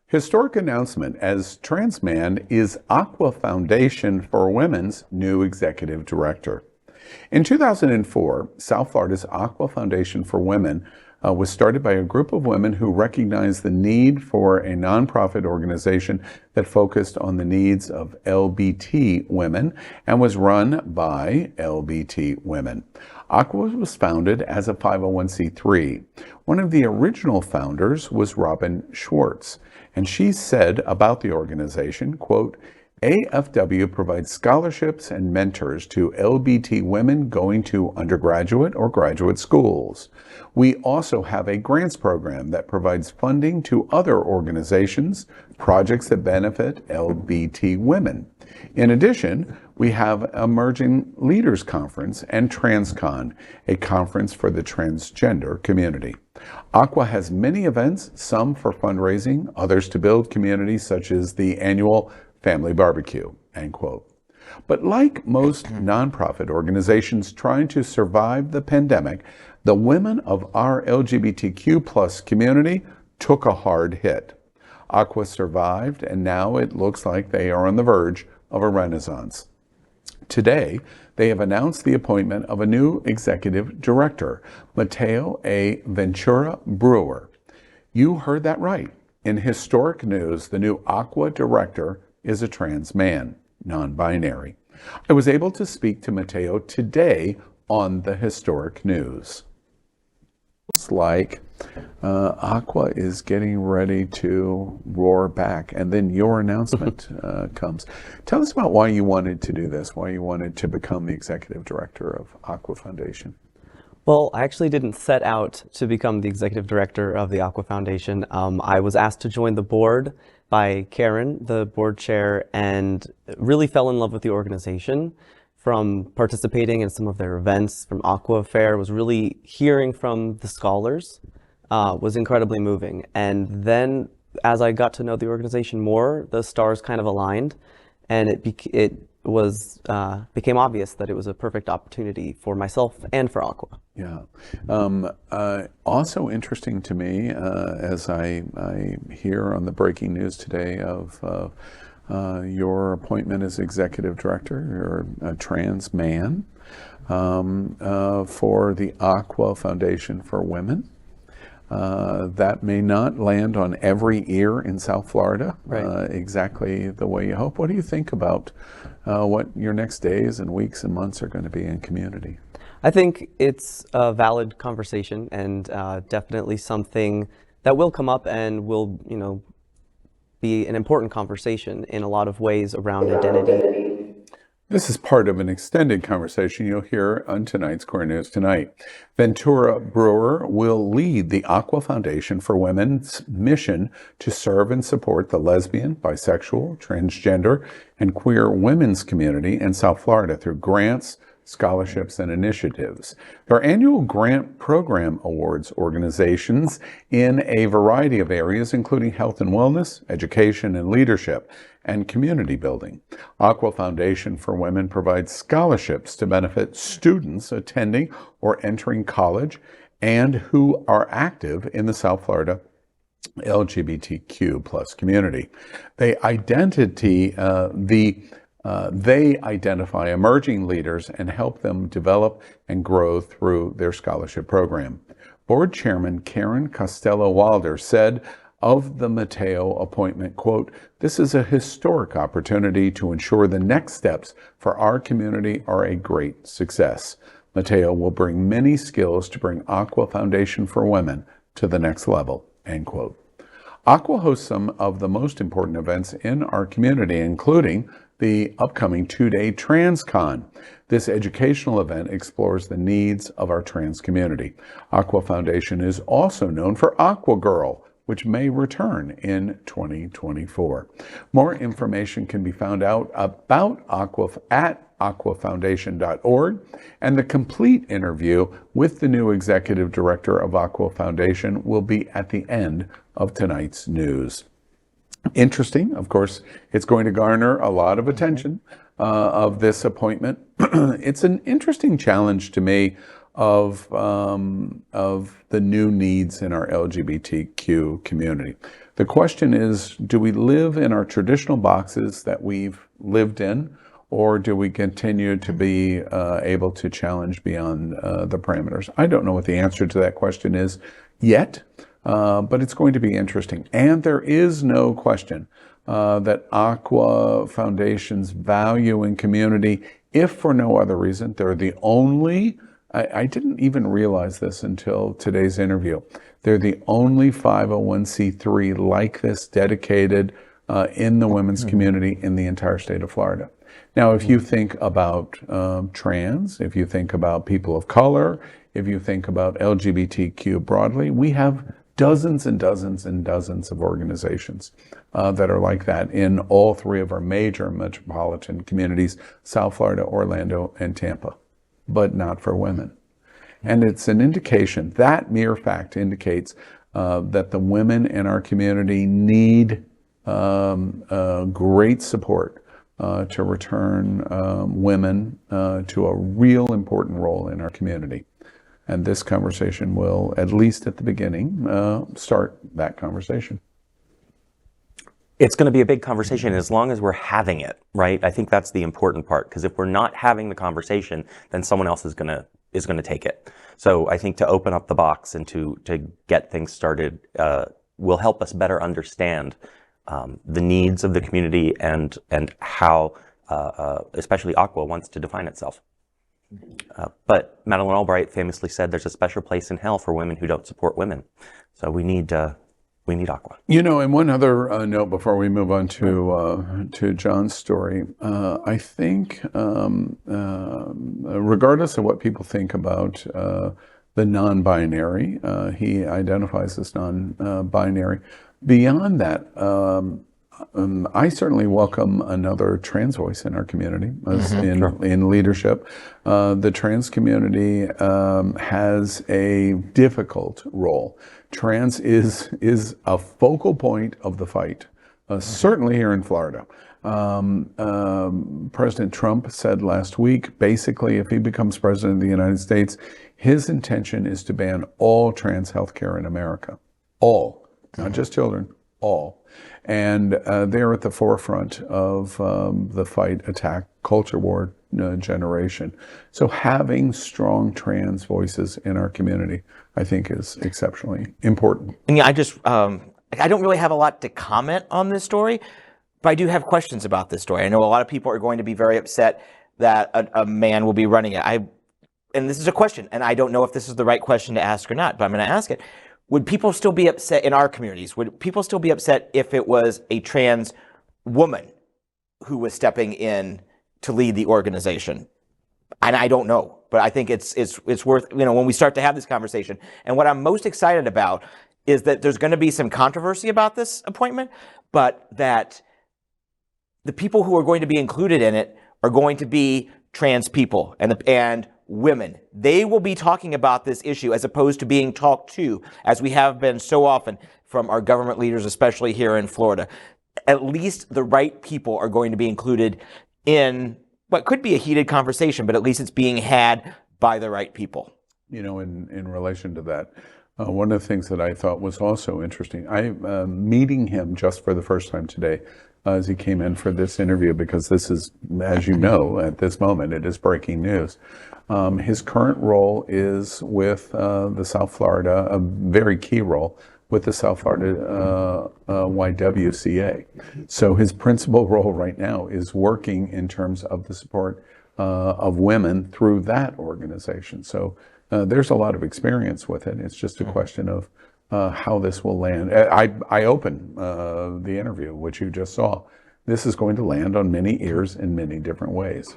Historic announcement as trans man is Aqua Foundation for Women's new executive director. In 2004, South Florida's Aqua Foundation for Women was started by a group of women who recognized the need for a nonprofit organization that focused on the needs of LGBT women and was run by LGBT women. Aqua was founded as a 501c3. One of the original founders was Robin Swartz, and she said about the organization, quote, AFW provides scholarships and mentors to LGBT women going to undergraduate or graduate schools. We also have a grants program that provides funding to other organizations, projects that benefit LGBT women. In addition, we have Emerging Leaders Conference and TransCon, a conference for the transgender community. Aqua has many events, some for fundraising, others to build communities, such as the annual Family BBQ, end quote. But like most nonprofit organizations trying to survive the pandemic, the women of our LGBTQ plus community took a hard hit. Aqua survived, and now it looks like they are on the verge of a renaissance. Today, they have announced the appointment of a new executive director, Mateo A. Ventura Bruer. You heard that right. In historic news, the new Aqua Director is a trans man, non-binary. I was able to speak to Mateo today on the historic news. It's like Aqua is getting ready to roar back, and then your announcement comes. Tell us about why you wanted to do this, why you wanted to become the executive director of Aqua Foundation. Well, I actually didn't set out to become the executive director of the Aqua Foundation. I was asked to join the board by Karen, the board chair, and really fell in love with the organization from participating in some of their events, from Aqua Fair. Was really hearing from the scholars was incredibly moving. And then as I got to know the organization more, the stars kind of aligned, and it became obvious that it was a perfect opportunity for myself and for Aqua. Yeah. Also interesting to me, as I hear on the breaking news today of your appointment as executive director, you're a trans man for the Aqua Foundation for Women. That may not land on every ear in South Florida, right, exactly the way you hope. What do you think about what your next days and weeks and months are going to be in community? I think it's a valid conversation, and definitely something that will come up and will, be an important conversation in a lot of ways around identity. This is part of an extended conversation you'll hear on tonight's Core News Tonight. Ventura Bruer will lead the Aqua Foundation for Women's mission to serve and support the lesbian, bisexual, transgender, and queer women's community in South Florida through grants, scholarships, and initiatives. Their annual grant program awards organizations in a variety of areas, including health and wellness, education and leadership, and community building. Aqua Foundation for Women provides scholarships to benefit students attending or entering college and who are active in the South Florida LGBTQ plus community. They identify emerging leaders and help them develop and grow through their scholarship program. Board Chairman Karen Costello-Wilder said of the Mateo appointment, quote, "This is a historic opportunity to ensure the next steps for our community are a great success. Mateo will bring many skills to bring Aqua Foundation for Women to the next level," end quote. Aqua hosts some of the most important events in our community, including the upcoming two-day TransCon. This educational event explores the needs of our trans community. Aqua Foundation is also known for Aqua Girl, which may return in 2024. More information can be found out about Aqua at aquafoundation.org, and the complete interview with the new executive director of Aqua Foundation will be at the end of tonight's news. Interesting, of course, it's going to garner a lot of attention of this appointment. It's an interesting challenge to me of the new needs in our LGBTQ community. The question is, do we live in our traditional boxes that we've lived in, or do we continue to be able to challenge beyond the parameters? I don't know what the answer to that question is yet, but it's going to be interesting. And there is no question that Aqua Foundation's value in community, if for no other reason, they're the only, I didn't even realize this until today's interview, they're the only 501c3 like this dedicated in the women's community in the entire state of Florida. Now, if you think about trans, if you think about people of color, if you think about LGBTQ broadly, we have dozens and dozens and dozens of organizations that are like that in all three of our major metropolitan communities, South Florida, Orlando, and Tampa, but not for women. And it's an indication, that mere fact indicates that the women in our community need great support to return women to a real important role in our community. And this conversation will, at least at the beginning, start that conversation. It's going to be a big conversation as long as we're having it, right? I think that's the important part, because if we're not having the conversation, then someone else is going to take it. So I think to open up the box and to get things started will help us better understand the needs of the community and how especially Aqua wants to define itself. But Madeleine Albright famously said there's a special place in hell for women who don't support women. So we need Aqua. You know, and one other note before we move on to John's story, I think regardless of what people think about the non-binary, he identifies as non-binary. Beyond that, I certainly welcome another trans voice in our community in leadership. The trans community has a difficult role. Trans is a focal point of the fight, certainly here in Florida. President Trump said last week, basically, if he becomes president of the United States, his intention is to ban all trans health care in America. All, not just children, all. And they're at the forefront of the fight, attack, culture war generation. So having strong trans voices in our community, I think, is exceptionally important. And yeah, I don't really have a lot to comment on this story, but I do have questions about this story. I know a lot of people are going to be very upset that a man will be running it. And this is a question, and I don't know if this is the right question to ask or not, but I'm going to ask it. Would people still be upset in our communities? Would people still be upset if it was a trans woman who was stepping in to lead the organization? And I don't know, but I think it's worth, when we start to have this conversation. And what I'm most excited about is that there's going to be some controversy about this appointment, but that the people who are going to be included in it are going to be trans people and women. They will be talking about this issue as opposed to being talked to, as we have been so often from our government leaders, especially here in Florida. At least the right people are going to be included in what could be a heated conversation, but at least it's being had by the right people. You know, in relation to that, one of the things that I thought was also interesting, meeting him just for the first time today, as he came in for this interview, because this is, as you know, at this moment, it is breaking news. His current role is with the South Florida, a very key role with the South Florida YWCA. So his principal role right now is working in terms of the support of women through that organization. So there's a lot of experience with it. It's just a question of how this will land. I open the interview, which you just saw. This is going to land on many ears in many different ways.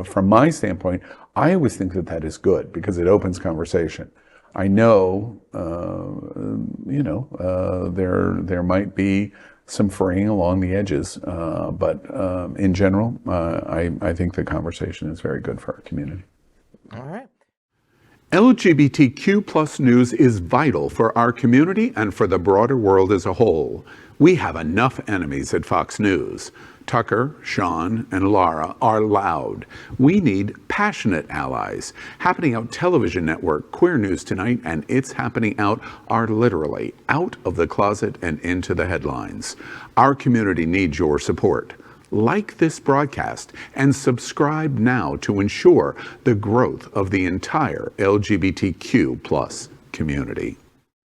From my standpoint, I always think that is good because it opens conversation. I know, there might be some fraying along the edges, but in general, I think the conversation is very good for our community. All right. LGBTQ plus news is vital for our community and for the broader world as a whole. We have enough enemies at Fox News. Tucker, Sean, and Laura are loud. We need passionate allies. Happening Out Television Network, Queer News Tonight, and It's Happening Out are literally out of the closet and into the headlines. Our community needs your support. Like this broadcast and subscribe now to ensure the growth of the entire LGBTQ+ community.